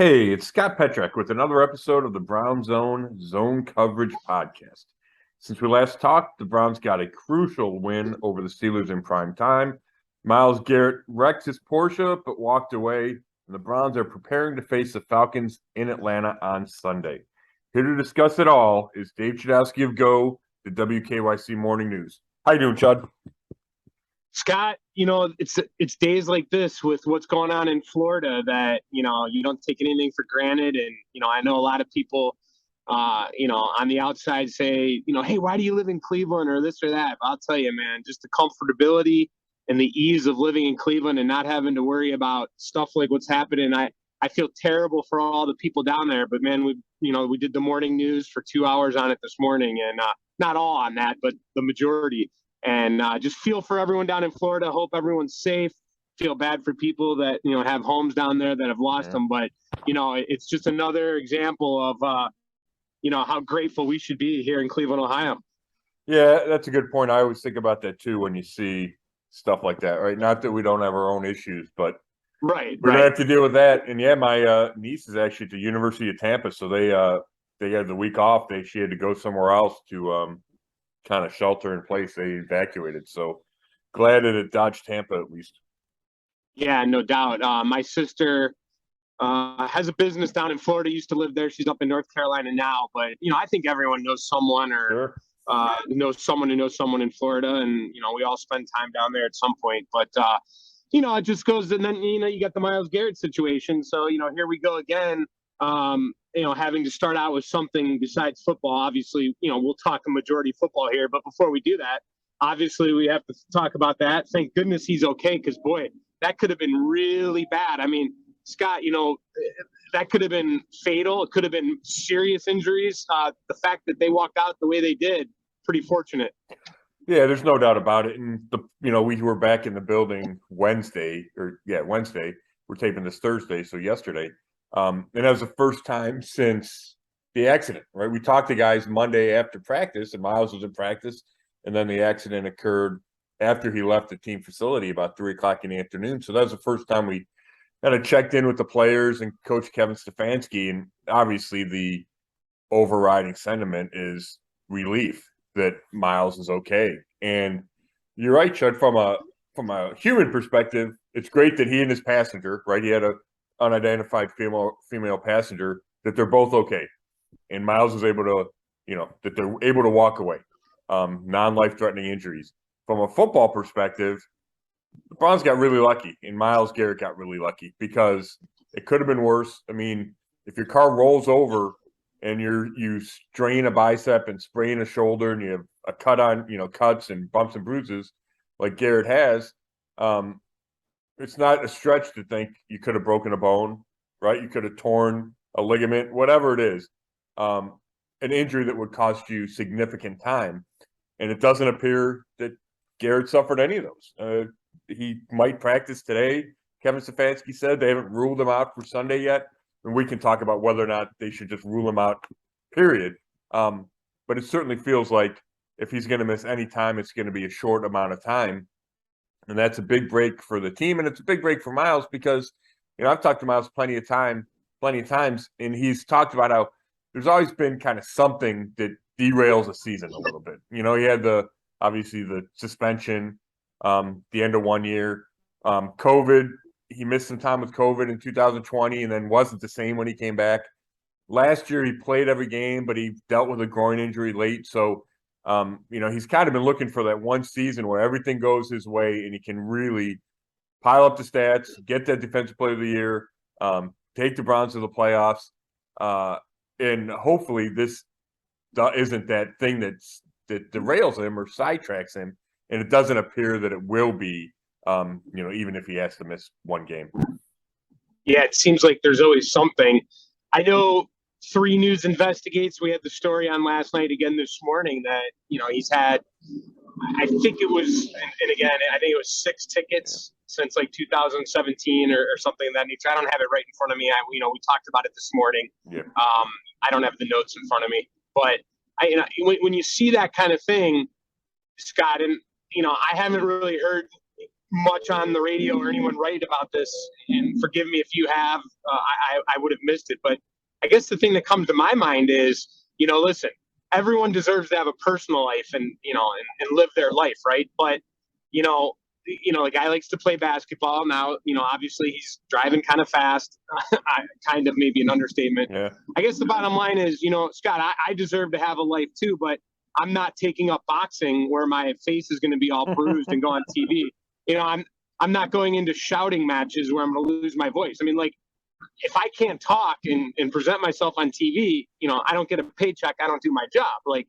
Hey, it's Scott Petrak with another episode of the Brown Zone Coverage Podcast. Since we last talked, the Browns got a crucial win over the Steelers in prime time. Myles Garrett wrecked his Porsche but walked away, and the Browns are preparing to face the Falcons in Atlanta on Sunday. Here to discuss it all is Dave Chudowsky of the WKYC Morning News. How you doing, Chud? Scott, it's days like this with what's going on in Florida that, you don't take anything for granted. And, I know a lot of people, on the outside say, hey, why do you live in Cleveland or this or that? But I'll tell you, man, just the comfortability and the ease of living in Cleveland and not having to worry about stuff like what's happening. I feel terrible for all the people down there, but man, we did the morning news for 2 hours on it this morning, and not all on that, but the majority. And just feel for everyone down in Florida. Hope everyone's safe. Feel bad for people that have homes down there that have lost them. But it's just another example of how grateful we should be here in Cleveland, Ohio. Yeah, that's a good point. I always think about that too when you see stuff like that, right? Not that we don't have our own issues, but right, we don't have to deal with that. And yeah, my niece is actually at the University of Tampa, so they had the week off. She had to go somewhere else to kind of shelter in place. They evacuated, so glad that it dodged Tampa at least. Yeah, no doubt. My sister has a business down in Florida. Used to live there. She's up in North Carolina now. But I think everyone knows someone or Sure. knows someone who knows someone in Florida, and we all spend time down there at some point. But it just goes, and then you got the Myles Garrett situation. So here we go again. Having to start out with something besides football. Obviously, we'll talk a majority football here, but before we do that, obviously we have to talk about that. Thank goodness he's okay, because boy, that could have been really bad. I mean, Scott, that could have been fatal. It could have been serious injuries. The fact that they walked out the way they did, pretty fortunate. Yeah, there's no doubt about it. And we were back in the building Wednesday. We're taping this Thursday, so yesterday. And that was the first time since the accident, right? We talked to guys Monday after practice, and Myles was in practice, and then the accident occurred after he left the team facility about 3:00 in the afternoon. So that was the first time we kind of checked in with the players and Coach Kevin Stefanski. And obviously the overriding sentiment is relief that Myles is okay. And you're right, Chud, from a human perspective, it's great that he and his passenger, right? He had a unidentified female passenger, that they're both okay. And Myles was able to, that they're able to walk away. Non-life-threatening injuries. From a football perspective, the Browns got really lucky, and Myles Garrett got really lucky, because it could have been worse. I mean, if your car rolls over and you strain a bicep and sprain a shoulder and you have a cut on, cuts and bumps and bruises like Garrett has, it's not a stretch to think you could have broken a bone, right? You could have torn a ligament, whatever it is, an injury that would cost you significant time. And it doesn't appear that Garrett suffered any of those. He might practice today. Kevin Stefanski said they haven't ruled him out for Sunday yet. And we can talk about whether or not they should just rule him out, period. But it certainly feels like if he's going to miss any time, it's going to be a short amount of time. And that's a big break for the team. And it's a big break for Myles, because, I've talked to Myles plenty of times, and he's talked about how there's always been kind of something that derails a season a little bit. He had obviously the suspension, the end of 1 year, COVID. He missed some time with COVID in 2020 and then wasn't the same when he came back. Last year, he played every game, but he dealt with a groin injury late. So, he's kind of been looking for that one season where everything goes his way and he can really pile up the stats, get that Defensive Player of the Year, take the Browns to the playoffs. And hopefully this isn't that thing that derails him or sidetracks him. And it doesn't appear that it will be, even if he has to miss one game. Yeah, it seems like there's always something. I know 3 News Investigates. We had the story on last night, again this morning, that he's had, I think it was, and again, I think it was 6 tickets since like 2017 or something of that nature. I don't have it right in front of me. We talked about it this morning. Yeah. I don't have the notes in front of me, but when you see that kind of thing, Scott, and I haven't really heard much on the radio or anyone write about this, and forgive me if you have. I would have missed it, but I guess the thing that comes to my mind is, listen, everyone deserves to have a personal life and and live their life, right? But you know, the guy likes to play basketball now. Obviously he's driving kind of fast. Kind of maybe an understatement. Yeah. I guess the bottom line is, Scott, I deserve to have a life too, but I'm not taking up boxing where my face is going to be all bruised and go on TV. I'm not going into shouting matches where I'm going to lose my voice. I mean, like, if I can't talk and present myself on TV, I don't get a paycheck. I don't do my job. Like,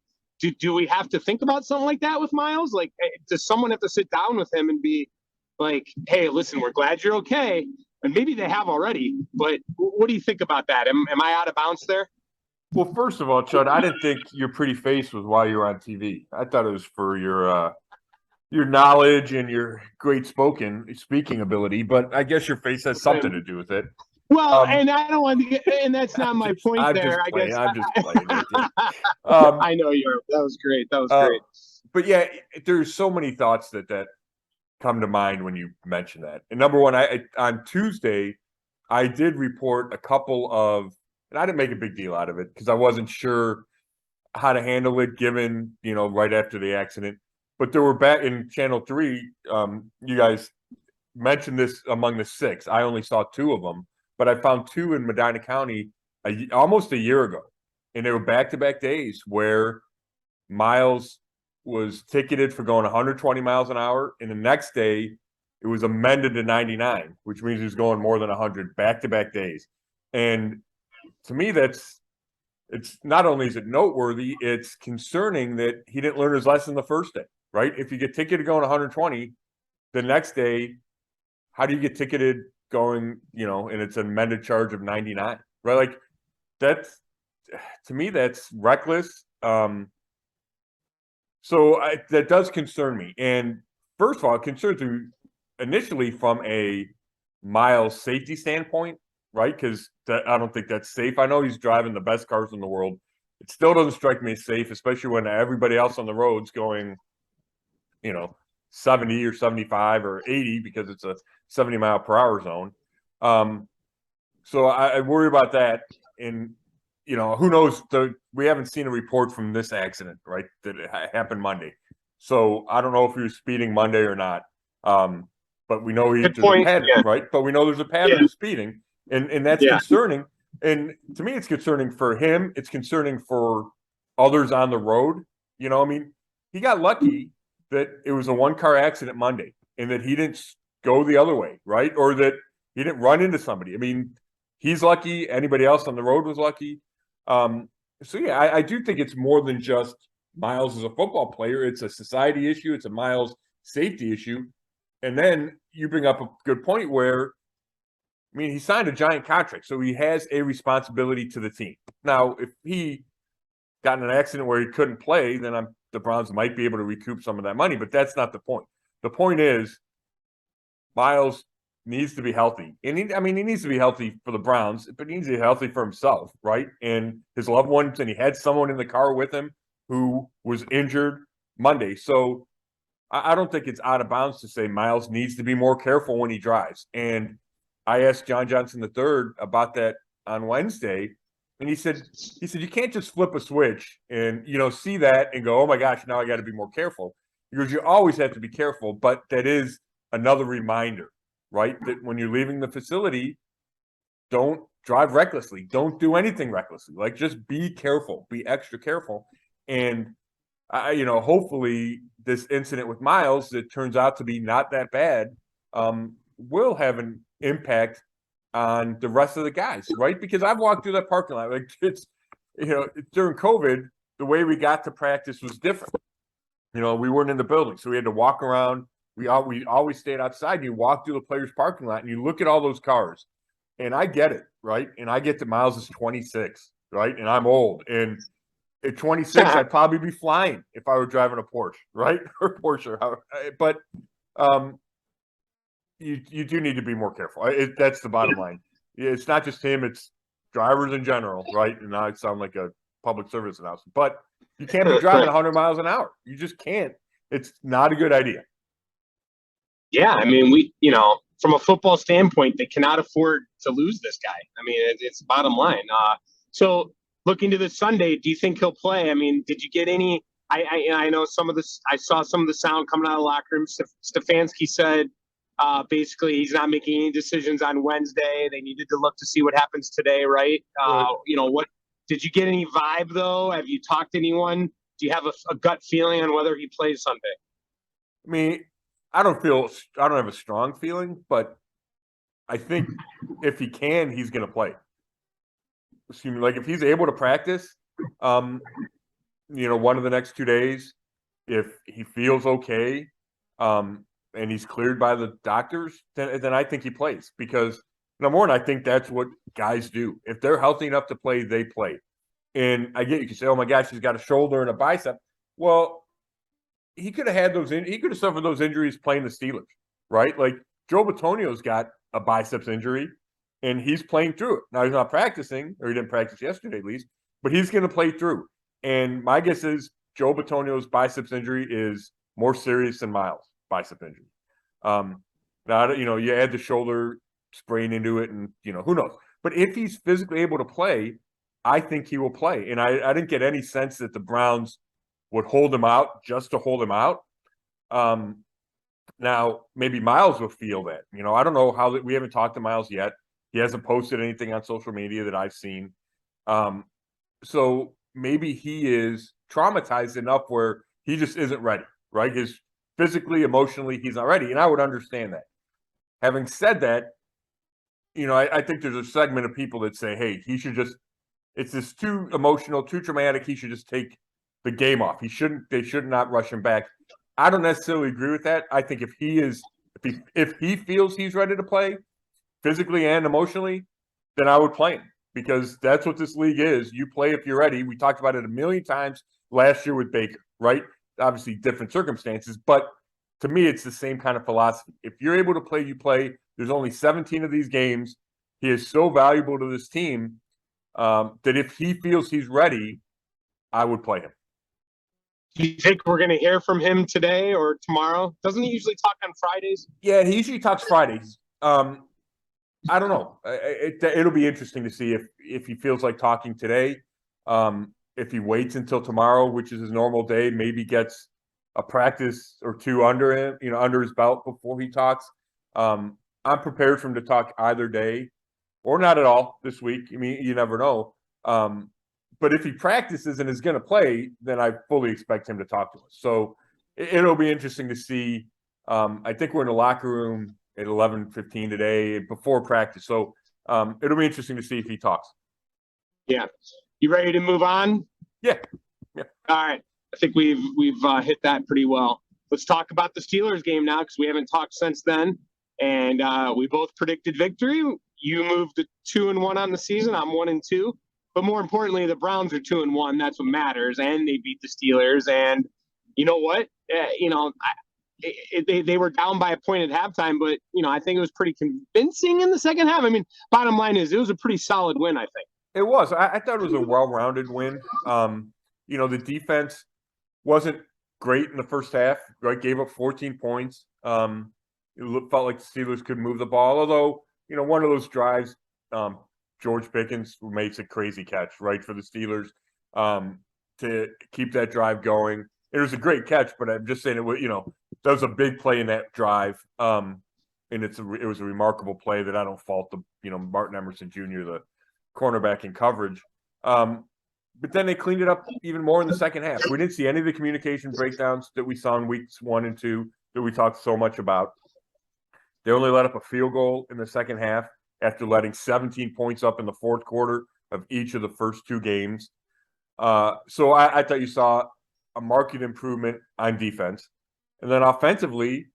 do we have to think about something like that with Myles? Like, does someone have to sit down with him and be like, hey, listen, we're glad you're okay. And maybe they have already, but what do you think about that? Am I out of bounds there? Well, first of all, Chud, I didn't think your pretty face was why you were on TV. I thought it was for your knowledge and your great speaking ability, but I guess your face has something to do with it. Well, and I don't want to get, and that's not my point there. I guess I'm just playing with you. I know that was great. That was great. But yeah, there's so many thoughts that come to mind when you mention that. And number one, on Tuesday, I did report a couple of, and I didn't make a big deal out of it because I wasn't sure how to handle it given, right after the accident. But there were back in Channel 3, you guys mentioned this among the 6. I only saw 2 of them, but I found 2 in Medina County almost a year ago. And they were back-to-back days where Myles was ticketed for going 120 miles an hour. And the next day, it was amended to 99, which means he was going more than 100 back-to-back days. And to me, it's not only is it noteworthy, it's concerning that he didn't learn his lesson the first day, right? If you get ticketed going 120, the next day, how do you get ticketed going, and it's an amended charge of 99, right? Like to me, that's reckless. So that does concern me. And first of all, it concerns me initially from a Myles safety standpoint, right? Because I don't think that's safe. I know he's driving the best cars in the world. It still doesn't strike me as safe, especially when everybody else on the road's going, 70 or 75 or 80 because it's a 70-mile-per-hour zone. So I worry about that. And, who knows? We haven't seen a report from this accident, right, that it happened Monday. So I don't know if he was speeding Monday or not. But we know there's a pattern, right? But we know there's a pattern of speeding. And that's concerning. And to me, it's concerning for him. It's concerning for others on the road. He got lucky that it was a one-car accident Monday and that he didn't go the other way, right? Or that he didn't run into somebody. I mean, he's lucky. Anybody else on the road was lucky. So, yeah, I do think it's more than just Myles as a football player. It's a society issue. It's a Myles safety issue. And then you bring up a good point where, he signed a giant contract, so he has a responsibility to the team. Now, if he got in an accident where he couldn't play, then the Browns might be able to recoup some of that money, but that's not the point. The point is Myles needs to be healthy. And he needs to be healthy for the Browns, but he needs to be healthy for himself, right? And his loved ones, and he had someone in the car with him who was injured Monday. So I don't think it's out of bounds to say Myles needs to be more careful when he drives. And I asked John Johnson III about that on Wednesday, and he said you can't just flip a switch and see that and go, oh my gosh, now I got to be more careful. Because you always have to be careful, but that is another reminder, right? That when you're leaving the facility, don't drive recklessly, don't do anything recklessly. Like, just be careful, be extra careful, and hopefully this incident with Myles that turns out to be not that bad will have an impact on the rest of the guys, right? Because I've walked through that parking lot. Like, it's, during COVID, the way we got to practice was different. We weren't in the building, so we had to walk around. We always stayed outside. And you walk through the players' parking lot, and you look at all those cars. And I get it, right? And I get that Myles is 26, right? And I'm old. And at 26, I'd probably be flying if I were driving a Porsche, right? Or Porsche. But you do need to be more careful. That's the bottom line. It's not just him; it's drivers in general, right? And now I sound like a public service announcement, but you can't be driving 100 miles an hour. You just can't. It's not a good idea. Yeah, I mean, from a football standpoint, they cannot afford to lose this guy. I mean, it's bottom line. So looking to this Sunday, do you think he'll play? I mean, did you get any? I know some of this. I saw some of the sound coming out of the locker room. Stefanski said basically he's not making any decisions on Wednesday. They needed to look to see what happens today, right? Right. What did you get any vibe though? Have you talked to anyone? Do you have a gut feeling on whether he plays Sunday? I mean, I don't have a strong feeling, but I think if he can, he's going to play. Excuse me, like if he's able to practice, one of the next 2 days, if he feels okay, and he's cleared by the doctors, then I think he plays because number one, I think that's what guys do. If they're healthy enough to play, they play. And I get you can say, "Oh my gosh, he's got a shoulder and a bicep." Well, he could have had those. He could have suffered those injuries playing the Steelers, right? Like Joe Bitonio's got a biceps injury, and he's playing through it. Now he's not practicing, or he didn't practice yesterday at least, but he's going to play through. And my guess is Joe Bitonio's biceps injury is more serious than Myles' bicep injury. Now you add the shoulder sprain into it, and who knows. But if he's physically able to play, I think he will play. And I didn't get any sense that the Browns would hold him out just to hold him out. Now, maybe Myles will feel that. I don't know how we haven't talked to Myles yet. He hasn't posted anything on social media that I've seen. So maybe he is traumatized enough where he just isn't ready, right? His physically, emotionally, he's not ready. And I would understand that. Having said that, I think there's a segment of people that say, hey, he should just, it's just too emotional, too traumatic. He should just take the game off. They should not rush him back. I don't necessarily agree with that. I think if he feels he's ready to play physically and emotionally, then I would play him because that's what this league is. You play if you're ready. We talked about it a million times last year with Baker, right? Obviously different circumstances, but to me, it's the same kind of philosophy. If you're able to play, you play. There's only 17 of these games. He is so valuable to this team that if he feels he's ready, I would play him. Do you think we're going to hear from him today or tomorrow? Doesn't he usually talk on Fridays? Yeah, he usually talks Fridays. I don't know. It'll be interesting to see if he feels like talking today. If he waits until tomorrow, which is his normal day, maybe gets a practice or two under him, under his belt before he talks. I'm prepared for him to talk either day or not at all this week. I mean, you never know. But if he practices and is going to play, then I fully expect him to talk to us. So it'll be interesting to see. I think we're in the locker room at 11:15 today before practice. So it'll be interesting to see if he talks. Yeah. You ready to move on? Yeah. All right. I think we've hit that pretty well. Let's talk about the Steelers game now because we haven't talked since then. And we both predicted victory. You moved to 2-1 on the season. I'm 1-2. But more importantly, the Browns are 2-1. That's what matters. And they beat the Steelers. And you know what? They were down by a point at halftime, but I think it was pretty convincing in the second half. I mean, bottom line is it was a pretty solid win, I think. It was. I thought it was a well-rounded win. The defense wasn't great in the first half, right? Gave up 14 points. It felt like the Steelers could move the ball, although, one of those drives, George Pickens makes a crazy catch, right, for the Steelers to keep that drive going. It was a great catch, but I'm just saying that was a big play in that drive. And it was a remarkable play that I don't fault Martin Emerson Jr., the cornerback in coverage. But then they cleaned it up even more in the second half. We didn't see any of the communication breakdowns that we saw in weeks 1 and 2 that we talked so much about. They only let up a field goal in the second half after letting 17 points up in the fourth quarter of each of the first 2 games. So I thought you saw a marked improvement on defense. And then offensively,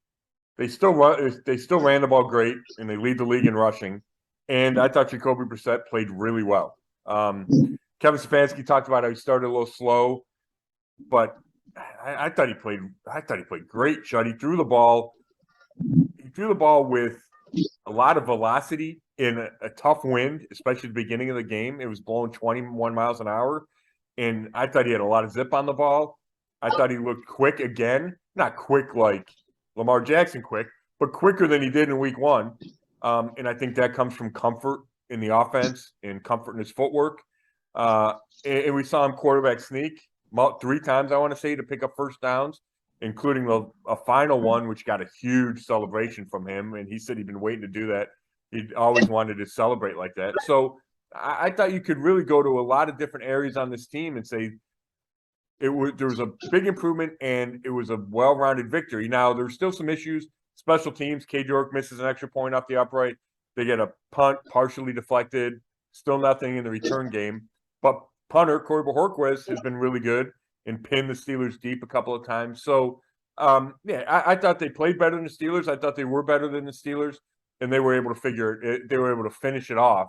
they still ran the ball great, and they lead the league in rushing. And I thought Jacoby Brissett played really well. Kevin Stefanski talked about how he started a little slow, but I thought he played great. Chud, he threw the ball with a lot of velocity in a tough wind, especially at the beginning of the game. It was blowing 21 miles an hour, and I thought he had a lot of zip on the ball. I thought he looked quick again, not quick like Lamar Jackson quick, but quicker than he did in week one. And I think that comes from comfort in the offense and comfort in his footwork. And we saw him quarterback sneak 3 times, I want to say, to pick up first downs, including a final one, which got a huge celebration from him. And he said he'd been waiting to do that. He'd always wanted to celebrate like that. So I thought you could really go to a lot of different areas on this team and say there was a big improvement and it was a well-rounded victory. Now, there's still some issues. Special teams, Cade York misses an extra point off the upright. They get a punt partially deflected. Still nothing in the return game. But punter, Corey Bojorquez, has been really good and pinned the Steelers deep a couple of times. So, I thought they played better than the Steelers. I thought they were better than the Steelers. And they were able to finish it off,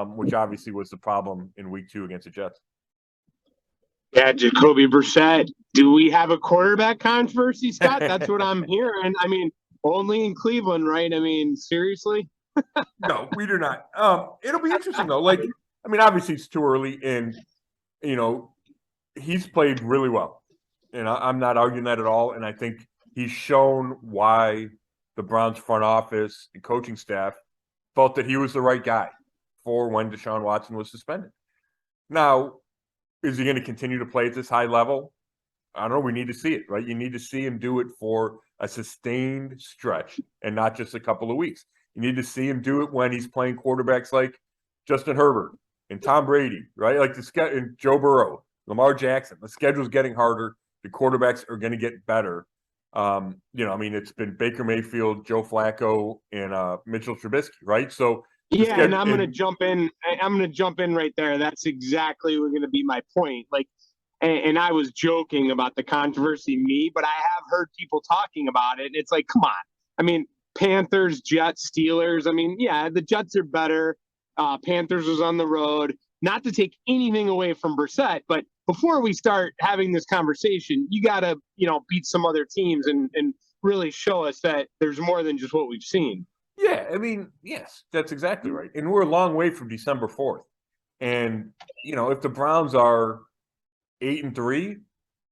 which obviously was the problem in week 2 against the Jets. Yeah, Jacoby Brissett. Do we have a quarterback controversy, Scott? That's what I'm hearing. I mean, only in Cleveland, right? I mean, seriously? No, we do not. It'll be interesting, though. Like, I mean, obviously it's too early, and, he's played really well. And I'm not arguing that at all. And I think he's shown why the Browns front office and coaching staff felt that he was the right guy for when Deshaun Watson was suspended. Now, is he going to continue to play at this high level? I don't know. We need to see it, right? You need to see him do it for a sustained stretch and not just a couple of weeks. You need to see him do it when he's playing quarterbacks like Justin Herbert and Tom Brady, right? Like and Joe Burrow, Lamar Jackson. The schedule's getting harder. The quarterbacks are going to get better. I mean, it's been Baker Mayfield, Joe Flacco, and Mitchell Trubisky, right? So and I'm going to jump in. I'm going to jump in right there. That's exactly going to be my point. Like, and I was joking about the controversy, but I have heard people talking about it. And it's like, come on. I mean, Panthers, Jets, Steelers. I mean, yeah, the Jets are better. Panthers was on the road. Not to take anything away from Brissett, but before we start having this conversation, you got to, beat some other teams and really show us that there's more than just what we've seen. Yeah, I mean, yes, that's exactly right. And we're a long way from December 4th. And, if the Browns are 8-3,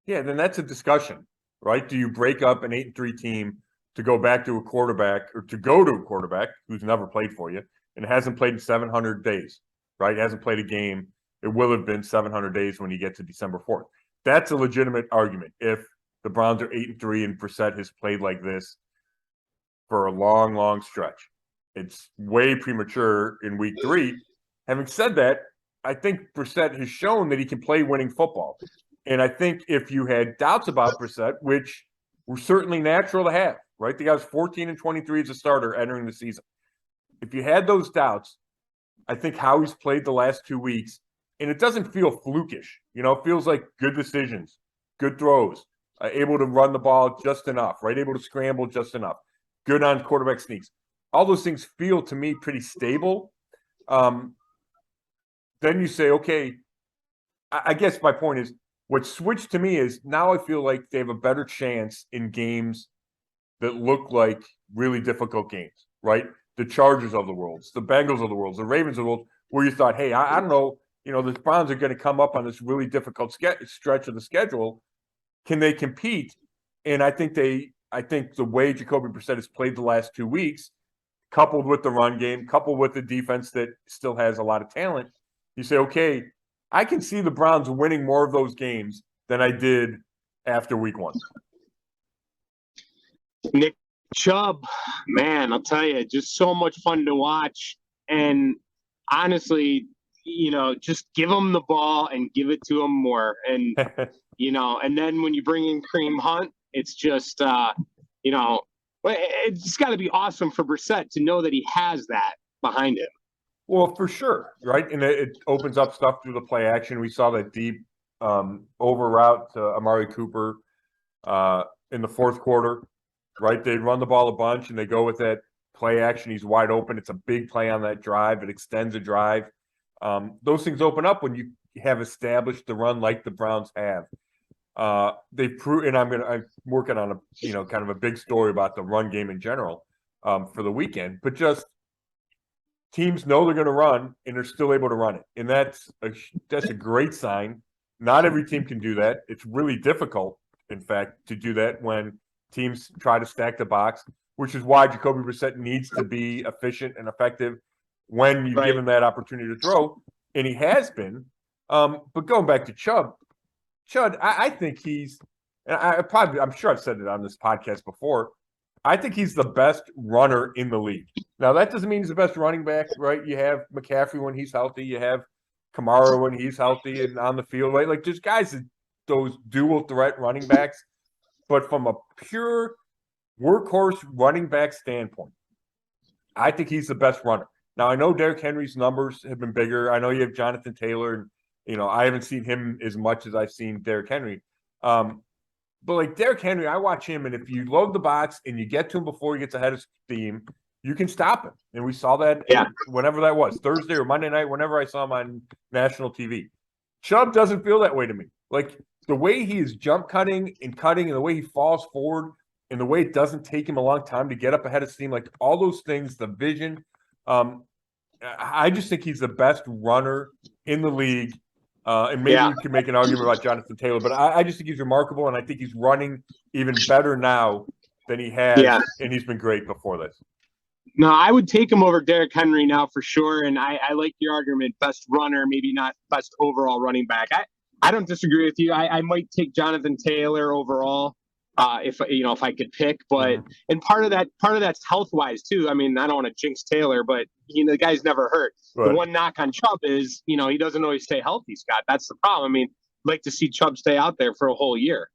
yeah, then that's a discussion, right? Do you break up an 8-3 team to go back to a quarterback or to go to a quarterback who's never played for you and hasn't played in 700 days, right? Hasn't played a game. It will have been 700 days when you get to December 4th. That's a legitimate argument. If the Browns are 8-3 and Brissett has played like this for a long, long stretch, it's way premature in week 3. Having said that, I think Brissett has shown that he can play winning football. And I think if you had doubts about Brissett, which were certainly natural to have, right? The guy's 14-23 as a starter entering the season. If you had those doubts, I think how he's played the last 2 weeks, and it doesn't feel flukish. It feels like good decisions, good throws, able to run the ball just enough, right? Able to scramble just enough, good on quarterback sneaks. All those things feel to me pretty stable. Then you say, okay, I guess my point is what switched to me is now I feel like they have a better chance in games that look like really difficult games, right? The Chargers of the world, the Bengals of the world, the Ravens of the world, where you thought, hey, I don't know, the Browns are going to come up on this really difficult stretch of the schedule. Can they compete? And I think the way Jacoby Brissett has played the last 2 weeks, coupled with the run game, coupled with the defense that still has a lot of talent, you say, okay, I can see the Browns winning more of those games than I did after week 1. Nick Chubb, man, I'll tell you, just so much fun to watch. And honestly, just give him the ball and give it to him more. And, and then when you bring in Kareem Hunt, it's just, it's got to be awesome for Brissett to know that he has that behind him. Well, for sure, right? And it opens up stuff through the play action. We saw that deep over route to Amari Cooper in the fourth quarter, right? They run the ball a bunch, and they go with that play action. He's wide open. It's a big play on that drive. It extends a drive. Those things open up when you have established the run like the Browns have. They've proven, and I'm working on a kind of a big story about the run game in general for the weekend, but just teams know they're going to run and they're still able to run it, and that's a great sign. Not every team can do that. It's really difficult, in fact, to do that when teams try to stack the box, which is why Jacoby Brissett needs to be efficient and effective when you give him that opportunity to throw, and he has been. But going back to Chud, I think he's, and I'm sure I've said it on this podcast before, I think he's the best runner in the league. Now, that doesn't mean he's the best running back, right? You have McCaffrey when he's healthy. You have Kamara when he's healthy and on the field, right? Like, there's guys that those dual threat running backs. But from a pure workhorse running back standpoint, I think he's the best runner. Now, I know Derrick Henry's numbers have been bigger. I know you have Jonathan Taylor, and, I haven't seen him as much as I've seen Derrick Henry. But like Derrick Henry, I watch him, and if you load the box and you get to him before he gets ahead of steam, you can stop him. And we saw that whenever that was, Thursday or Monday night, whenever I saw him on national TV. Chubb doesn't feel that way to me. Like, the way he is jump cutting and the way he falls forward and the way it doesn't take him a long time to get up ahead of steam, like all those things, the vision, I just think he's the best runner in the league. And maybe you can make an argument about Jonathan Taylor, but I just think he's remarkable, and I think he's running even better now than he has, and he's been great before this. No, I would take him over Derrick Henry now for sure, and I like your argument, best runner, maybe not best overall running back. I don't disagree with you. I might take Jonathan Taylor overall if I could pick, but and part of that's health wise too. I mean, I don't want to jinx Taylor, but the guy's never hurt. Right. The one knock on Chubb is he doesn't always stay healthy, Scott. That's the problem. I mean, I'd like to see Chubb stay out there for a whole year.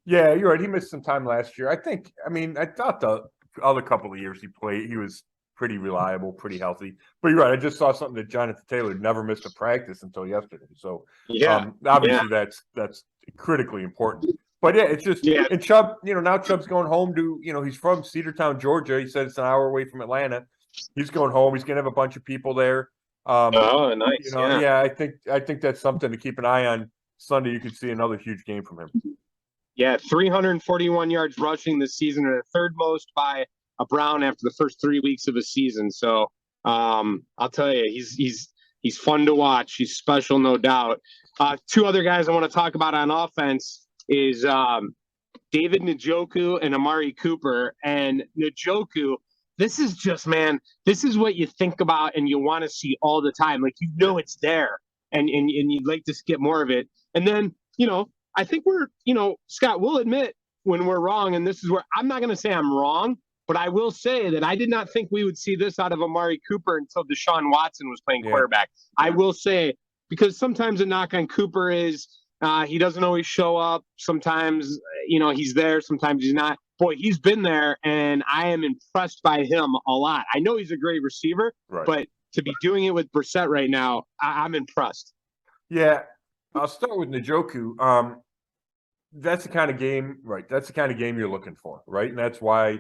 Yeah, you're right. He missed some time last year. I thought the other couple of years he played, he was pretty reliable, pretty healthy. But you're right. I just saw something that Jonathan Taylor never missed a practice until yesterday. So obviously that's critically important. But it's just and Chubb, now Chubb's going home to, he's from Cedartown, Georgia. He said it's an hour away from Atlanta. He's going home. He's gonna have a bunch of people there. Nice. I think that's something to keep an eye on. Sunday, you could see another huge game from him. Yeah, 341 yards rushing this season, and the third most by a Brown after the first 3 weeks of a season. So I'll tell you, he's fun to watch. He's special, no doubt. Two other guys I want to talk about on offense is David Njoku and Amari Cooper. And Njoku, this is just, man, this is what you think about and you want to see all the time. Like, it's there, and you'd like to get more of it. And then, I think we're, Scott, we'll admit when we're wrong, and this is where I'm not going to say I'm wrong, but I will say that I did not think we would see this out of Amari Cooper until Deshaun Watson was playing quarterback. I will say, because sometimes a knock on Cooper is he doesn't always show up. Sometimes, he's there. Sometimes he's not. Boy, he's been there, and I am impressed by him a lot. I know he's a great receiver, but to be doing it with Brissett right now, I'm impressed. Yeah, I'll start with Njoku. That's the kind of game, right? That's the kind of game you're looking for, right? And that's why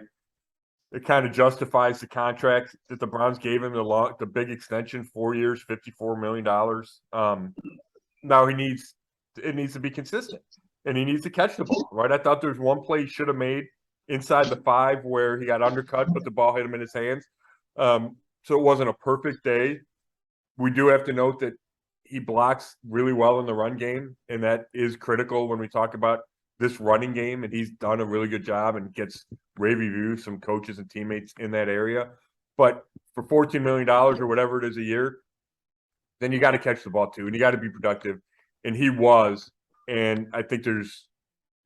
it kind of justifies the contract that the Browns gave him, the big extension, 4 years, $54 million. Now it needs to be consistent, and he needs to catch the ball, right? I thought there was one play he should have made inside the 5 where he got undercut, but the ball hit him in his hands. So it wasn't a perfect day. We do have to note that he blocks really well in the run game, and that is critical when we talk about this running game, and he's done a really good job and gets rave reviews from coaches and teammates in that area. But for $14 million or whatever it is a year, then you got to catch the ball too, and you got to be productive. And he was, and I think there's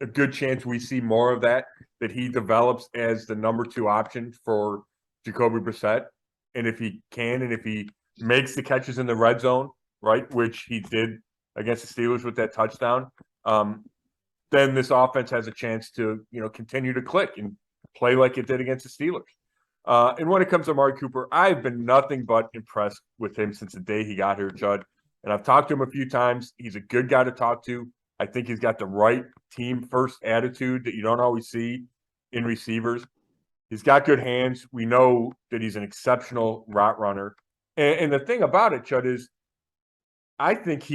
a good chance we see more of that he develops as the number 2 option for Jacoby Brissett. And if he can, and if he makes the catches in the red zone, right, which he did against the Steelers with that touchdown, then this offense has a chance to, continue to click and play like it did against the Steelers. And when it comes to Amari Cooper, I've been nothing but impressed with him since the day he got here, Chud. And I've talked to him a few times. He's a good guy to talk to. I think he's got the right team-first attitude that you don't always see in receivers. He's got good hands. We know that he's an exceptional route runner. And the thing about it, Chud, is I think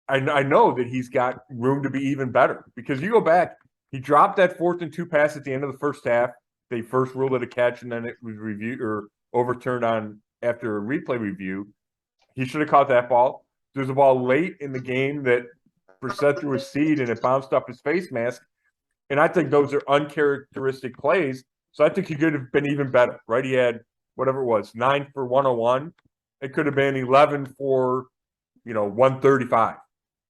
I know that he's got room to be even better, because you go back, he dropped that 4th and 2 pass at the end of the first half. They first ruled it a catch, and then it was reviewed or overturned on after a replay review. He should have caught that ball. There's a ball late in the game that Brissett threw a seed and it bounced off his face mask. And I think those are uncharacteristic plays So I think he could have been even better, right? He had whatever it was, 9 for 101. It could have been 11 for, 135,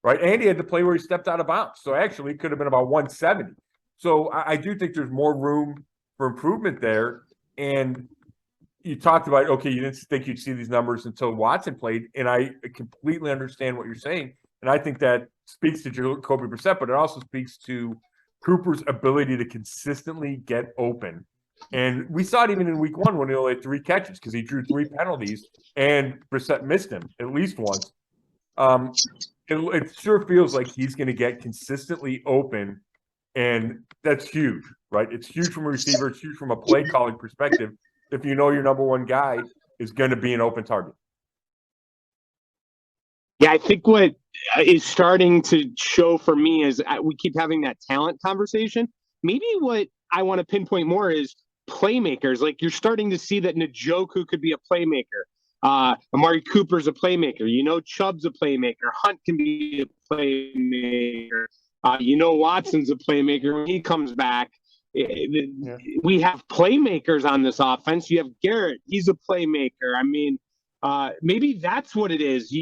right? And he had to play where he stepped out of bounds. So actually, it could have been about 170. So I do think there's more room for improvement there. And you talked about, okay, you didn't think you'd see these numbers until Watson played. And I completely understand what you're saying. And I think that speaks to Jacoby Brissett, but it also speaks to Cooper's ability to consistently get open. And we saw it even in week 1 when he only had 3 catches because he drew 3 penalties and Brissett missed him at least once. It sure feels like he's going to get consistently open, and that's huge, right? It's huge from a receiver. It's huge from a play calling perspective. If you know your number one guy is going to be an open target. Yeah, I think what is starting to show for me is we keep having that talent conversation. Maybe what I want to pinpoint more is playmakers. Like you're starting to see that Njoku could be a playmaker. Amari Cooper's a playmaker. Chubb's a playmaker. Hunt can be a playmaker. Watson's a playmaker when he comes back. Yeah. We have playmakers on this offense. You have Garrett. He's a playmaker. I mean, maybe that's what it is.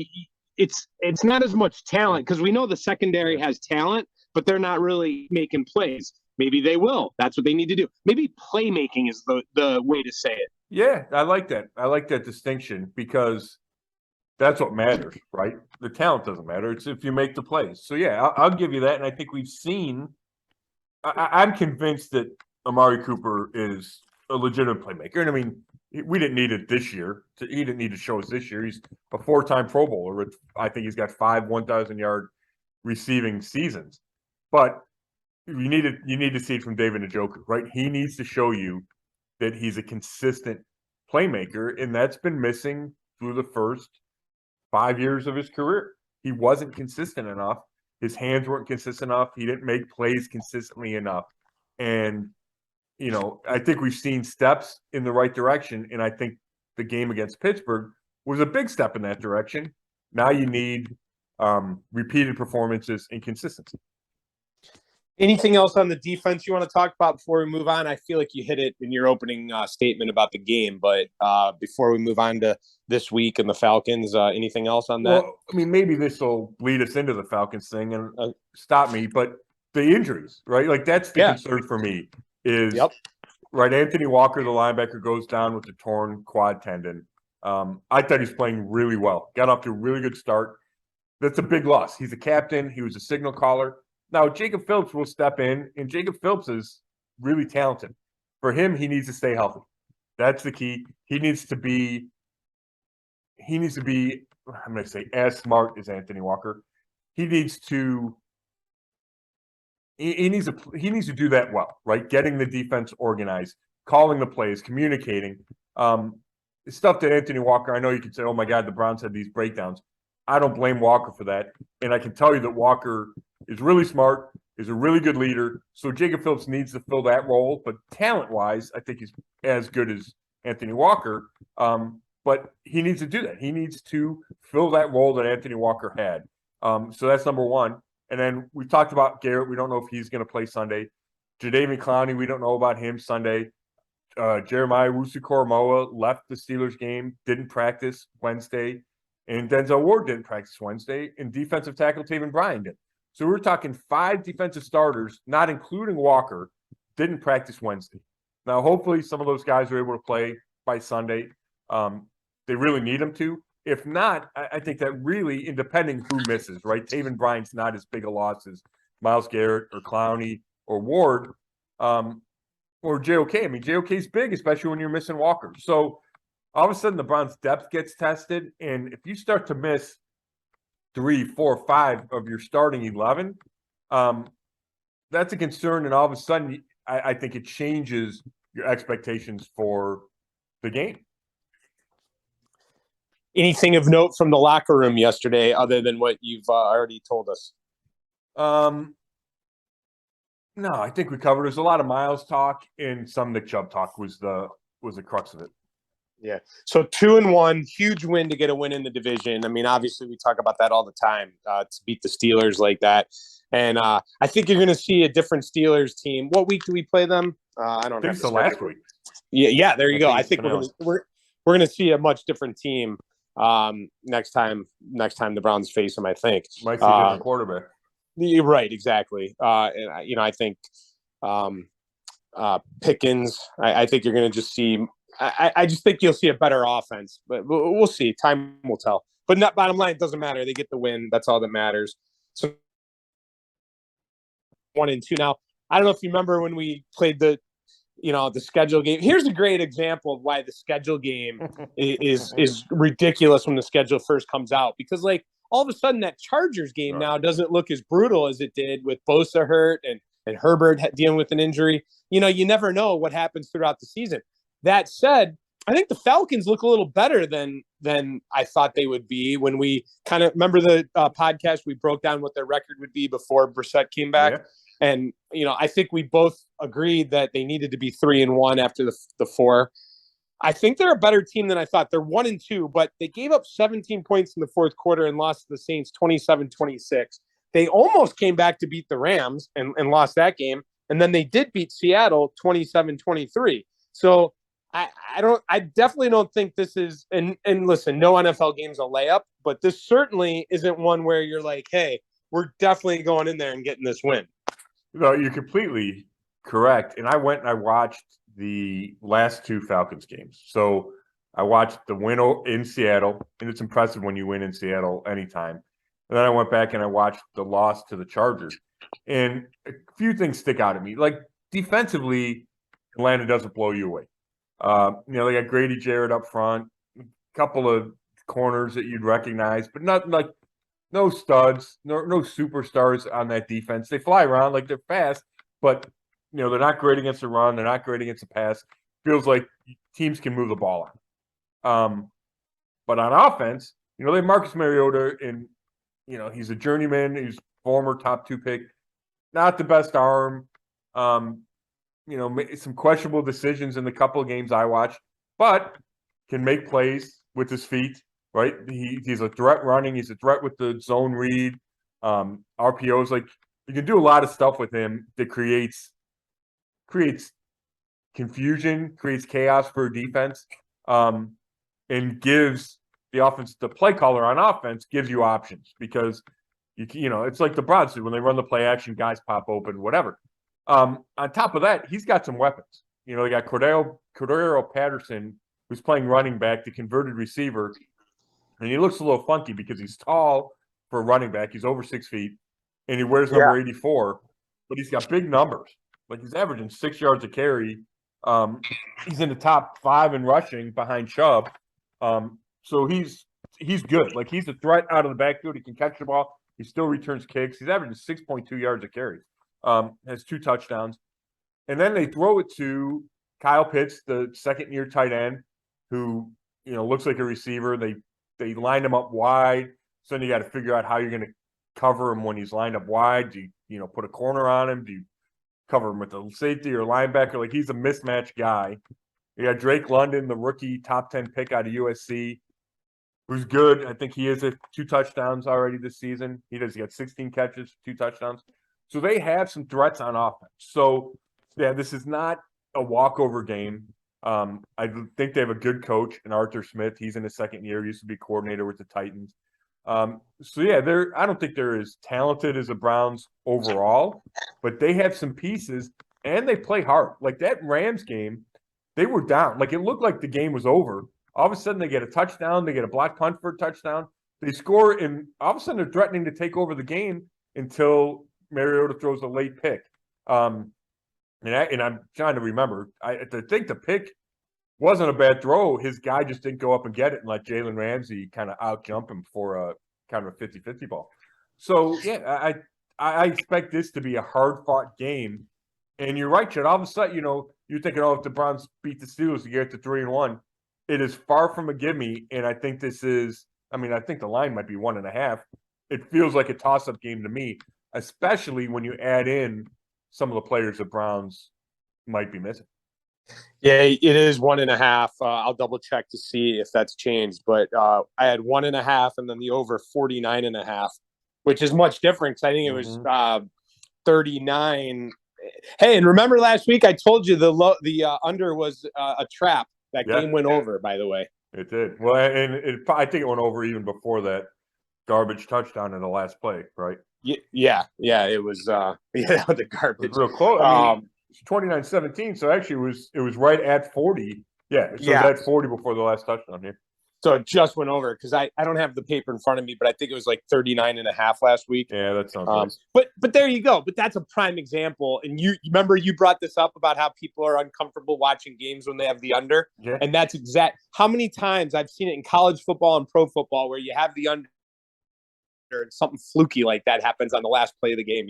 It's not as much talent because we know the secondary has talent, but they're not really making plays. Maybe they will. That's what they need to do. Maybe playmaking is the way to say it. Yeah, I like that. I like that distinction because that's what matters, right? The talent doesn't matter. It's if you make the plays. So, yeah, I'll give you that. And I think we've seen I'm convinced that Amari Cooper is a legitimate playmaker. And, I mean, we didn't need it this year. He didn't need to show us this year. He's a 4-time Pro Bowler. I think he's got 5 1,000-yard receiving seasons. But you need to see it from David Njoku, right? He needs to show you that he's a consistent playmaker, and that's been missing through the first 5 years of his career. He wasn't consistent enough. His hands weren't consistent enough. He didn't make plays consistently enough. And, I think we've seen steps in the right direction, and I think the game against Pittsburgh was a big step in that direction. Now you need repeated performances and consistency. Anything else on the defense you want to talk about before we move on? I feel like you hit it in your opening statement about the game, but before we move on to this week and the Falcons, anything else on that? Well, I mean, maybe this will lead us into the Falcons thing and stop me, but the injuries, right? Like that's the concern for me is, right, Anthony Walker, the linebacker, goes down with the torn quad tendon. I thought he's playing really well. Got off to a really good start. That's a big loss. He's a captain. He was a signal caller. Now, Jacob Phillips will step in, and Jacob Phillips is really talented. For him, he needs to stay healthy. That's the key. He needs to be, I'm going to say, as smart as Anthony Walker. He needs to do that well, right? Getting the defense organized, calling the plays, communicating. Stuff that Anthony Walker, I know you could say, oh, my God, the Browns had these breakdowns. I don't blame Walker for that. And I can tell you that Walker is really smart, is a really good leader. So Jacob Phillips needs to fill that role. But talent-wise, I think he's as good as Anthony Walker. But he needs to do that. He needs to fill that role that Anthony Walker had. So that's number one. And then we talked about Garrett. We don't know if he's going to play Sunday. Jadeveon Clowney, we don't know about him Sunday. Jeremiah Wusu-Koramoah left the Steelers game, didn't practice Wednesday. And Denzel Ward didn't practice Wednesday. And defensive tackle Taven Bryan did. So we're talking 5 defensive starters, not including Walker, didn't practice Wednesday. Now, hopefully some of those guys are able to play by Sunday. They really need them to. If not, I think that really, and depending who misses, right? Taven Bryan's not as big a loss as Myles Garrett or Clowney or Ward or JOK. I mean, JOK's big, especially when you're missing Walker. So all of a sudden the Browns' depth gets tested. And if you start to miss 3, 4, 5 of your starting 11, that's a concern. And all of a sudden, I think it changes your expectations for the game. Anything of note from the locker room yesterday other than what you've already told us? No, I think we covered. There's a lot of Myles talk and some Nick Chubb talk was the crux of it. Yeah. So 2-1, huge win to get a win in the division. I mean, obviously we talk about that all the time, to beat the Steelers like that. And I think you're going to see a different Steelers team. What week do we play them? I don't I think have so last week. Yeah. There you go. I think finale. we're gonna see a much different team next time the Browns face them. I think Might see a different quarterback. you're right, exactly. And I think Pickens. I think you're gonna just see. I just think you'll see a better offense, but we'll see. Time will tell. But not bottom line, it doesn't matter. They get the win. That's all that matters. So 1-2 now. I don't know if you remember when we played the schedule game. Here's a great example of why the schedule game is ridiculous when the schedule first comes out, because like all of a sudden that Chargers game now doesn't look as brutal as it did with Bosa hurt and Herbert dealing with an injury. You never know what happens throughout the season. That said, I think the Falcons look a little better than I thought they would be when we kind of remember the podcast. We broke down what their record would be before Brissett came back. Yeah. And, I think we both agreed that they needed to be 3-1 after the 4. I think they're a better team than I thought. They're 1-2, but they gave up 17 points in the fourth quarter and lost to the Saints 27-26. They almost came back to beat the Rams and lost that game. And then they did beat Seattle 27-23. So I definitely don't think this is, and listen, no NFL game's a layup, but this certainly isn't one where you're like, hey, we're definitely going in there and getting this win. No, you're completely correct. And I went and I watched the last 2 Falcons games. So I watched the win in Seattle, and it's impressive when you win in Seattle anytime. And then I went back and I watched the loss to the Chargers. And a few things stick out at me. Like defensively, Atlanta doesn't blow you away. They got Grady Jarrett up front, a couple of corners that you'd recognize, but not like no studs, no superstars on that defense. They fly around like they're fast, but they're not great against the run. They're not great against the pass. Feels like teams can move the ball on. But on offense, they have Marcus Mariota, and he's a journeyman. He's former top 2 pick, not the best arm. Some questionable decisions in the couple of games I watched, but can make plays with his feet. Right, he's a threat running. He's a threat with the zone read, RPOs. Like you can do a lot of stuff with him that creates confusion, creates chaos for a defense, and gives the offense, the play caller on offense, gives you options because it's like the Browns do when they run the play action, guys pop open, whatever. On top of that, he's got some weapons. They got Cordero Patterson, who's playing running back, the converted receiver. And he looks a little funky because he's tall for a running back. He's over 6 feet, and he wears number 84. But he's got big numbers. Like he's averaging 6 yards a carry. He's in the top 5 in rushing behind Chubb. So he's good. Like he's a threat out of the backfield. He can catch the ball. He still returns kicks. He's averaging 6.2 yards a carry. Has 2 touchdowns. And then they throw it to Kyle Pitts, the second-year tight end, who looks like a receiver. They line him up wide, so then you got to figure out how you're going to cover him when he's lined up wide. Do you put a corner on him? Do you cover him with a safety or linebacker? Like he's a mismatched guy. You got Drake London, the rookie top 10 pick out of USC, who's good. I think he has 2 touchdowns already this season. He got 16 catches, 2 touchdowns. So they have some threats on offense. So yeah, this is not a walkover game. I think they have a good coach in Arthur Smith. He's in his second year. He used to be coordinator with the Titans. So yeah, I don't think they're as talented as the Browns overall, but they have some pieces and they play hard. Like that Rams game, they were down. Like it looked like the game was over. All of a sudden they get a touchdown. They get a block punt for a touchdown. They score, and all of a sudden they're threatening to take over the game until Mariota throws a late pick. And I'm trying to remember. I think the pick wasn't a bad throw. His guy just didn't go up and get it and let Jalen Ramsey kind of out-jump him for a kind of a 50-50 ball. So, yeah, I expect this to be a hard-fought game. And you're right, Chad. All of a sudden, you're thinking, if the Browns beat the Steelers to get to 3-1. It is far from a gimme, and I think this is – I think the line might be 1.5. It feels like a toss-up game to me, especially when you add in – some of the players the Browns might be missing. Yeah, it is 1.5. I'll double check to see if that's changed, but I had 1.5 and then the over 49.5, which is much different. I think it was 39 Hey, and remember last week I told you the under was a trap. That game went over, by the way. It did. Well, and I think it went over even before that garbage touchdown in the last play, right? Yeah, it was the garbage. It was real close. I mean, 29-17, so actually it was right at 40. Yeah, so it was at 40 before the last touchdown here. So it just went over because I don't have the paper in front of me, but I think it was like 39.5 last week. Yeah, that sounds nice. But there you go. But that's a prime example. And you remember you brought this up about how people are uncomfortable watching games when they have the under. Yeah. And that's how many times I've seen it in college football and pro football where you have the under and something fluky like that happens on the last play of the game,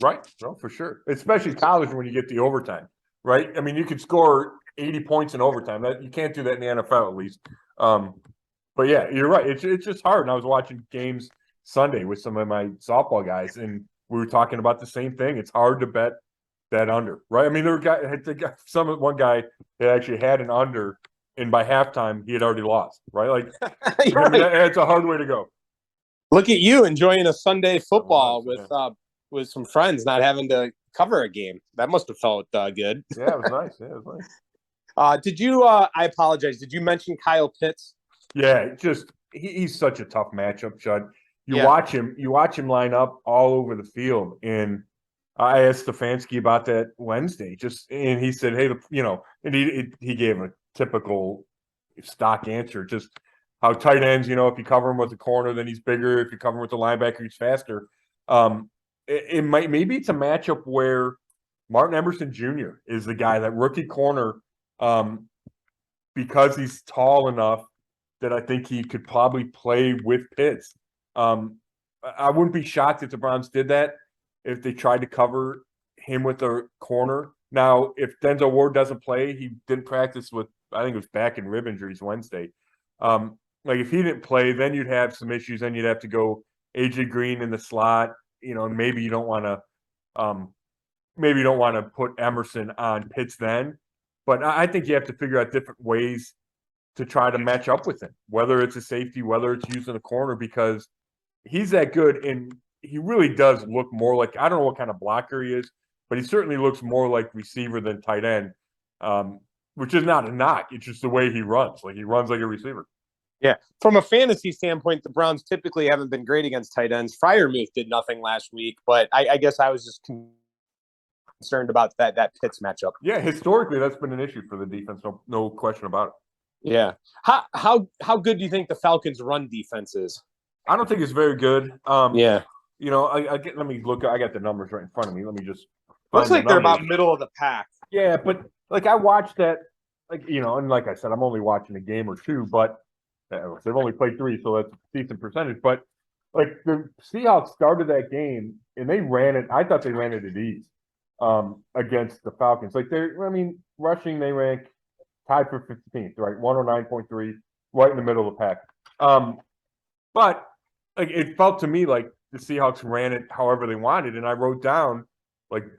Right. No, for sure. Especially college when you get the overtime, right? I mean, you could score 80 points in overtime. You can't do that in the NFL at least. But yeah, you're right. It's just hard. And I was watching games Sunday with some of my softball guys, and we were talking about the same thing. It's hard to bet that under, right? I mean, one guy that actually had an under, and by halftime he had already lost, right? Like, right. I mean, it's a hard way to go. Look at you enjoying a Sunday football with some friends, not having to cover a game. That must have felt good. Yeah, it was nice. Yeah, it was nice. Did you? I apologize. Did you mention Kyle Pitts? Yeah, he's such a tough matchup, Chud. You watch him line up all over the field. And I asked Stefanski about that Wednesday, and he said, hey, and he gave a typical stock answer, just how tight ends, if you cover him with the corner, then he's bigger. If you cover him with the linebacker, he's faster. Maybe it's a matchup where Martin Emerson Jr. is the guy, that rookie corner, because he's tall enough that I think he could probably play with Pitts. I wouldn't be shocked if the Browns did that, if they tried to cover him with a corner. Now, if Denzel Ward doesn't play, he didn't practice with, I think it was back and rib injuries Wednesday. If he didn't play, then you'd have some issues. Then you'd have to go AJ Green in the slot, and maybe you don't want to put Emerson on Pitts then. But I think you have to figure out different ways to try to match up with him, whether it's a safety, whether it's using a corner, because he's that good. And he really does look more like, I don't know what kind of blocker he is, but he certainly looks more like receiver than tight end, which is not a knock. It's just the way he runs. Like, he runs like a receiver. Yeah. From a fantasy standpoint, the Browns typically haven't been great against tight ends. Freiermuth did nothing last week, but I guess I was just concerned about that Pitts matchup. Yeah, historically, that's been an issue for the defense. No question about it. Yeah. How good do you think the Falcons' run defense is? I don't think it's very good. Let me look. I got the numbers right in front of me. Let me just. Looks like they're about middle of the pack. Yeah, but I watched that, and like I said, I'm only watching a game or two, but they've only played 3, so that's a decent percentage. But the Seahawks started that game and they ran it. I thought they ran it at ease against the Falcons. Rushing they rank tied for 15th, right? 109.3, right in the middle of the pack. But it felt to me like the Seahawks ran it however they wanted, and I wrote down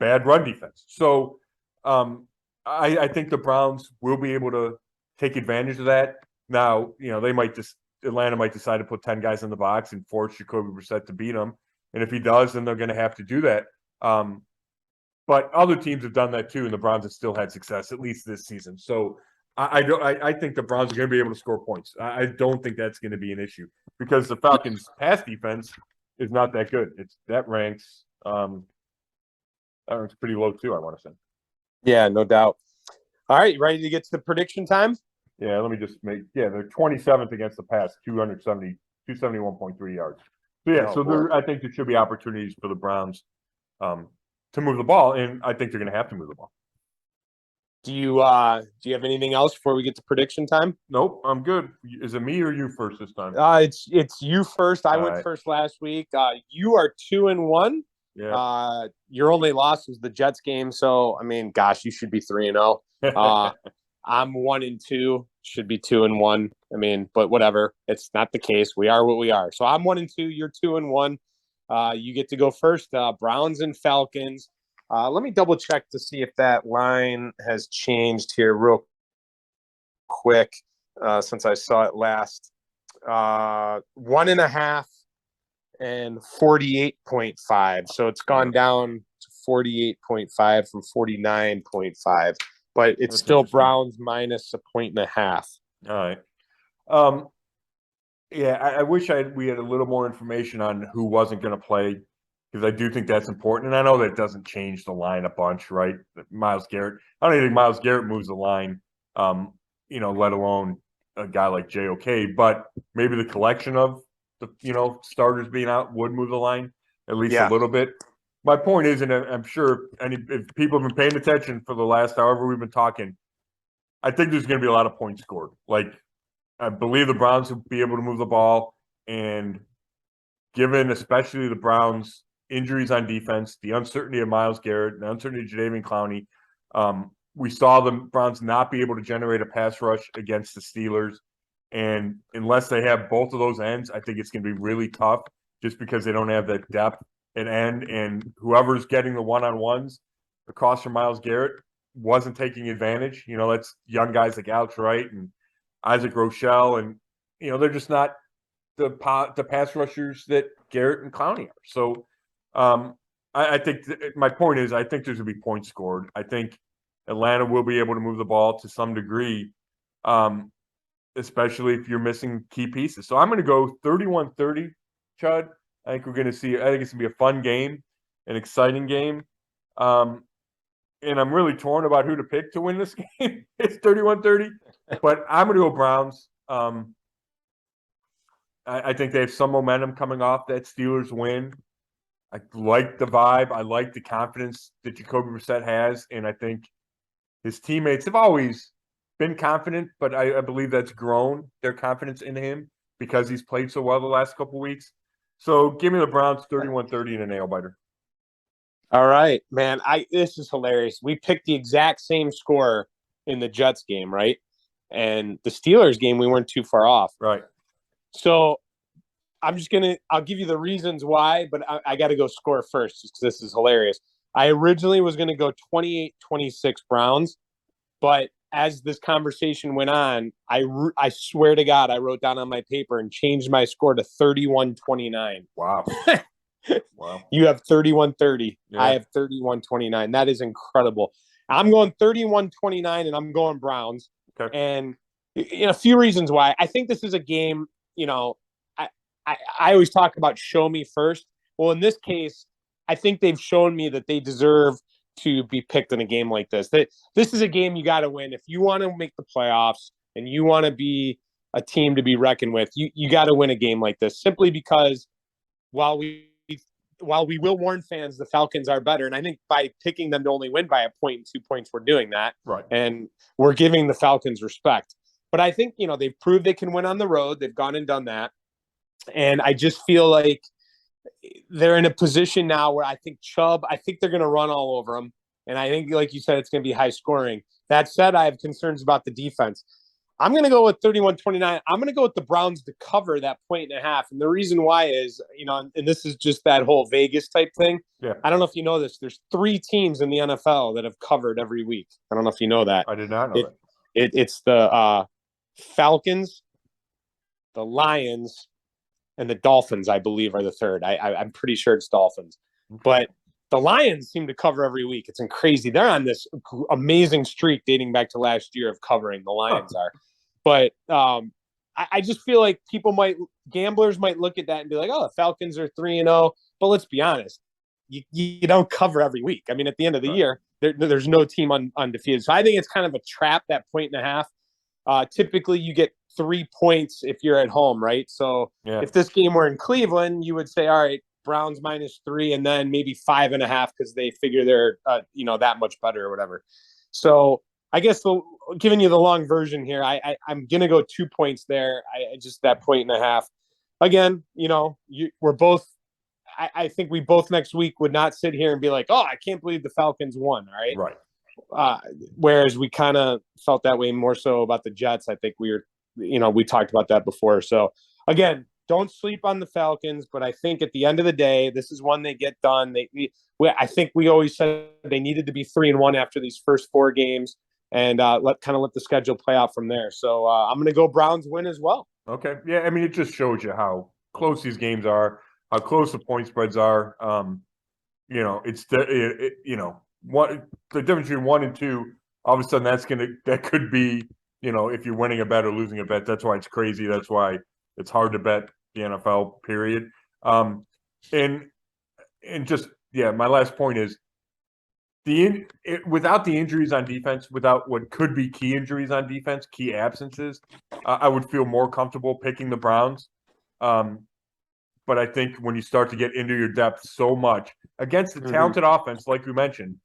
bad run defense. So I think the Browns will be able to take advantage of that. Now, Atlanta might decide to put 10 guys in the box and force Jacoby Brissett to beat them. And if he does, then they're going to have to do that. But other teams have done that too, and the Browns have still had success, at least this season. So I think the Browns are going to be able to score points. I don't think that's going to be an issue because the Falcons' pass defense is not that good. That ranks pretty low too, I want to say. Yeah, no doubt. All right, ready to get to the prediction time? Yeah, let me just they're 27th against the pass, 271.3 yards. So I think there should be opportunities for the Browns to move the ball, and I think they're going to have to move the ball. Do you have anything else before we get to prediction time? Nope, I'm good. Is it me or you first this time? It's you first. I went first last week. You are 2-1. Yeah. Your only loss was the Jets game, so you should be 3-0. I'm 1-2. Should be 2-1. But whatever. It's not the case. We are what we are. So I'm 1-2. You're 2-1. You get to go first. Browns and Falcons. Let me double check to see if that line has changed here real quick since I saw it last. 1.5 and 48.5. So it's gone down to 48.5 from 49.5, but it's That's still interesting. Browns minus 1.5. All right. Yeah, I wish we had a little more information on who wasn't going to play, because I do think that's important. And I know that doesn't change the line a bunch, right? Myles Garrett. I don't even think Myles Garrett moves the line, let alone a guy like JOK. But maybe the collection of the starters being out would move the line at least a little bit. My point is, and I'm sure if people have been paying attention for the last however we've been talking, I think there's going to be a lot of points scored. Like, I believe the Browns will be able to move the ball, and given especially the Browns' injuries on defense, the uncertainty of Myles Garrett, the uncertainty of Jadeveon Clowney, we saw the Browns not be able to generate a pass rush against the Steelers. And unless they have both of those ends, I think it's going to be really tough, just because they don't have that depth at end. And whoever's getting the one-on-ones across from Myles Garrett wasn't taking advantage. That's young guys like Alex Wright and Isaac Rochelle, and they're just not the pass rushers that Garrett and Clowney are. So I think my point is, I think there's going to be points scored. I think Atlanta will be able to move the ball to some degree, especially if you're missing key pieces. So I'm going to go 31-30, Chud. I think it's going to be a fun game, an exciting game. And I'm really torn about who to pick to win this game. It's 31-30, but I'm going to go Browns. I think they have some momentum coming off that Steelers win. I like the vibe. I like the confidence that Jacoby Brissett has, and I think his teammates have always been confident, but I believe that's grown, their confidence in him, because he's played so well the last couple of weeks. So give me the Browns 31-30 in a nail-biter. All right, man. This is hilarious. We picked the exact same score in the Jets game, right? And the Steelers game, we weren't too far off. Right. So I'll give you the reasons why, but I got to go score first, just because this is hilarious. I originally was going to go 28-26 Browns, but as this conversation went on, I swear to God, I wrote down on my paper and changed my score to 31-29. Wow. Wow. You have 31-30. Yeah. I have 31-29. That is incredible. I'm going 31-29, and I'm going Browns. Okay. And a few reasons why. I think this is a game, I always talk about show me first. Well, in this case, I think they've shown me that they deserve to be picked in a game like this. This is a game you got to win. If you want to make the playoffs and you want to be a team to be reckoned with, you got to win a game like this, simply because while we will warn fans the Falcons are better, and I think by picking them to only win by a point and 2 points, we're doing that. Right. And we're giving the Falcons respect. But I think, they've proved they can win on the road. They've gone and done that. And I just feel like they're in a position now where I think they're going to run all over them. And I think, like you said, it's going to be high scoring. That said, I have concerns about the defense. I'm going to go with 31-29. I'm going to go with the Browns to cover that 1.5. And the reason why is, and this is just that whole Vegas type thing. Yeah. I don't know if you know this. There's 3 teams in the NFL that have covered every week. I don't know if you know that. I did not know that. It's the Falcons, the Lions, and the Dolphins, I believe, are the third. I'm pretty sure it's Dolphins. Okay. But the Lions seem to cover every week. It's crazy. They're on this amazing streak dating back to last year of covering. The Lions are. But I just feel like gamblers might look at that and be like, oh, the Falcons are 3-0. But let's be honest. You don't cover every week. I mean, at the end of the year, there's no team undefeated. So I think it's kind of a trap, that 1.5. Typically, you get 3 points if you're at home, right? So if this game were in Cleveland, you would say, all right, Browns -3, and then maybe 5.5 because they figure they're that much better or whatever. So I guess giving you the long version here, I'm gonna go 2 points there. I just that 1.5. Again, we're both. I think we both next week would not sit here and be like, oh, I can't believe the Falcons won. All right. Right. Whereas we kind of felt that way more so about the Jets. I think we talked about that before. So again, don't sleep on the Falcons, but I think at the end of the day, this is one they get done. I think we always said they needed to be 3-1 after these first 4 games, and let the schedule play out from there. So I'm going to go Browns win as well. Okay. Yeah. I mean, it just shows you how close these games are, how close the point spreads are. it's the difference between 1 and 2. All of a sudden, that could be, if you're winning a bet or losing a bet. That's why it's crazy. That's why it's hard to bet the NFL. Period. And just my last point is without the injuries on defense, without what could be key injuries on defense, key absences, I would feel more comfortable picking the Browns. But I think when you start to get into your depth so much against a talented offense, like we mentioned,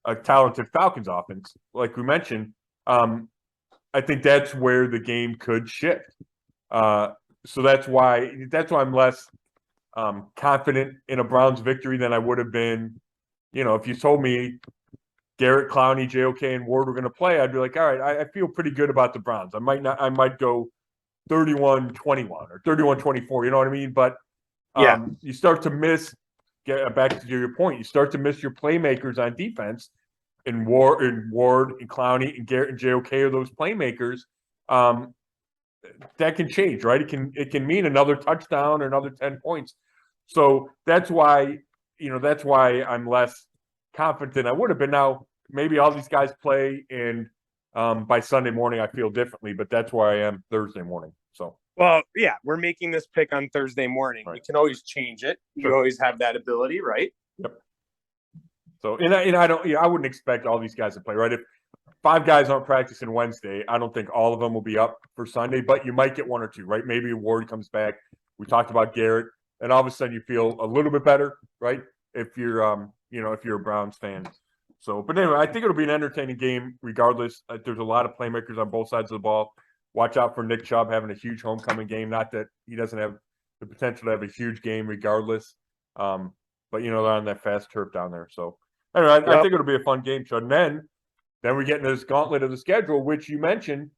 a talented Falcons offense, like we mentioned, I think that's where the game could shift. So that's why I'm less confident in a Browns victory than I would have been. If you told me Garrett, Clowney, JOK, and Ward were going to play, I'd be like, all right, I feel pretty good about the Browns. I might go 31-21 or 31-24. You know what I mean? But you start to miss. Back to your point, you start to miss your playmakers on defense. And Ward and Clowney and Garrett and JOK are those playmakers. That can change, right? It can mean another touchdown or another 10 points. So that's why I'm less confident I would have been. Now, maybe all these guys play, and by Sunday morning I feel differently, but that's where I am Thursday morning. So, well, yeah, we're making this pick on Thursday morning. Right. We can always change it. Sure. You always have that ability, right? Yep. So, and I wouldn't expect all these guys to play, right? If 5 guys aren't practicing Wednesday, I don't think all of them will be up for Sunday, but you might get 1 or 2, right? Maybe Ward comes back. We talked about Garrett, and all of a sudden you feel a little bit better, right? If you're, if you're a Browns fan. So, but anyway, I think it'll be an entertaining game regardless. There's a lot of playmakers on both sides of the ball. Watch out for Nick Chubb having a huge homecoming game. Not that he doesn't have the potential to have a huge game regardless. But, they're on that fast turf down there. So, anyway, I think it'll be a fun game, Chud. And then we get into this gauntlet of the schedule, which you mentioned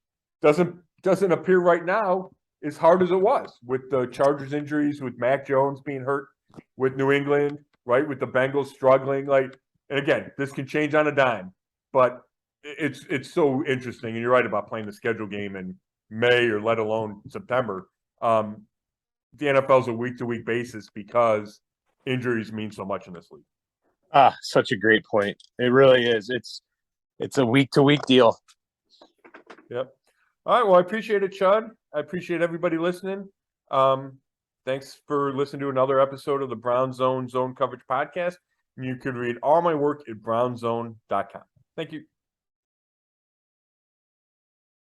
doesn't appear right now as hard as it was with the Chargers injuries, with Mac Jones being hurt, with New England, right, with the Bengals struggling. And again, this can change on a dime, but it's so interesting. And you're right about playing the schedule game in May or let alone September. The NFL is a week-to-week basis because injuries mean so much in this league. Such a great point. It really is. It's a week-to-week deal. Yep. All right. Well, I appreciate it, Chud. I appreciate everybody listening. Thanks for listening to another episode of the Brown Zone Coverage Podcast. You can read all my work at brownzone.com. Thank you.